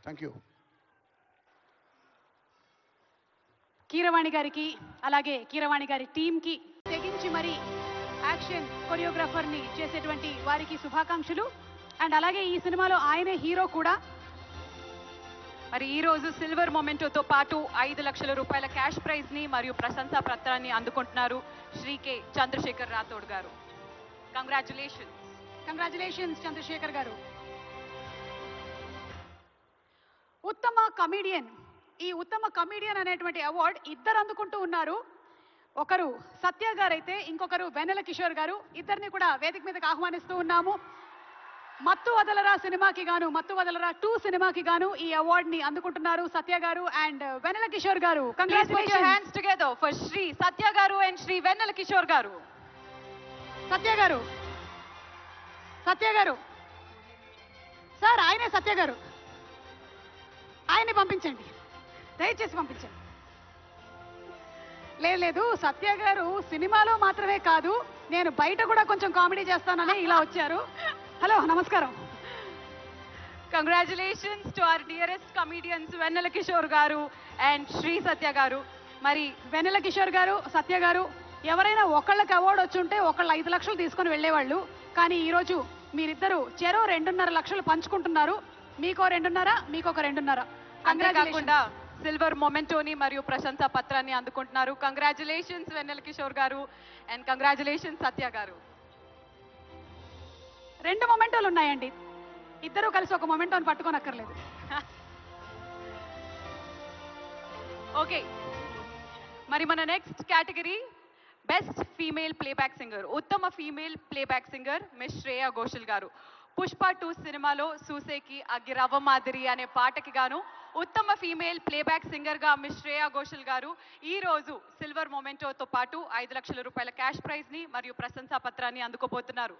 Thank you. Keeravani గారికి అలాగే కీరవాణి గారి టీంకి తెగించి మరి యాక్షన్ కొరియోగ్రాఫర్ని చేసేటువంటి వారికి శుభాకాంక్షలు. అండ్ అలాగే ఈ సినిమాలో ఆయనే హీరో కూడా. మరి ఈ రోజు సిల్వర్ మొమెంటోతో పాటు 5 లక్షల రూపాయల క్యాష్ ప్రైజ్ ని మరియు ప్రశంసా పత్రాన్ని అందుకుంటున్నారు శ్రీ కె చంద్రశేఖర్ రాథోడ్ గారు. కంగ్రాచులేషన్స్. కంగ్రాచులేషన్స్ చంద్రశేఖర్ గారు. ఉత్తమ కమీడియన్, ఈ ఉత్తమ కమీడియన్ అనేటువంటి అవార్డ్ ఇద్దరు అందుకుంటూ ఉన్నారు. ఒకరు సత్య గారైతే ఇంకొకరు వెన్నెల కిషోర్ గారు. ఇద్దరిని కూడా వేదిక మీదకి ఆహ్వానిస్తూ ఉన్నాము. మత్తు వదలరా సినిమాకి గాను, మత్తు వదలరా 2 సినిమాకి గాను ఈ అవార్డ్ ని అందుకుంటున్నారు సత్య garu and Vennela Kishore garu. Congratulations. Hands together for Shri Satya garu and Shri వెన్నెల కిషోర్ గారు. సత్య గారు, సత్య గారు సార్, ఆయనే సత్య గారు, ఆయన్ని పంపించండి, దయచేసి పంపించండి. లేదు, సత్య గారు సినిమాలో మాత్రమే కాదు, నేను బయట కూడా కొంచెం కామెడీ చేస్తానని ఇలా వచ్చారు. హలో, నమస్కారం. Congratulations to our dearest comedians Vennela Kishore garu and Shri Satya గారు. మరి వెన్నెల కిషోర్ గారు, సత్య గారు ఎవరైనా ఒకళ్ళకి అవార్డు వచ్చుంటే ఒకళ్ళు 5 లక్షలు తీసుకొని వెళ్ళేవాళ్ళు. కానీ ఈరోజు మీరిద్దరు చెరో 2.5 లక్షలు పంచుకుంటున్నారు. మీకో 2.5, మీకొక 2.5. అంతేకాకుండా సిల్వర్ మొమెంటోని మరియు ప్రశంసా పత్రాన్ని అందుకుంటున్నారు. Congratulations Vennela Kishore garu and congratulations సత్య గారు. 2 మొమెంటోలు ఉన్నాయండి, ఇద్దరు కలిసి ఒక మొమెంటోని పట్టుకోనక్కర్లేదు. ఓకే, మరి మన next category best female playback singer. ఉత్తమ female playback singer miss Shreya Ghoshal garu. Pushpa 2 సినిమాలో సూసేకి అగ్గిరవ్వ మాదిరి అనే పాటకి గాను ఉత్తమ ఫీమేల్ ప్లేబ్యాక్ సింగర్ గా మిస్ శ్రేయా ఘోషల్ గారు ఈ రోజు సిల్వర్ మొమెంటోతో పాటు 5 లక్షల రూపాయల క్యాష్ ప్రైజ్ ని మరియు ప్రశంసా పత్రాన్ని అందుకోబోతున్నారు.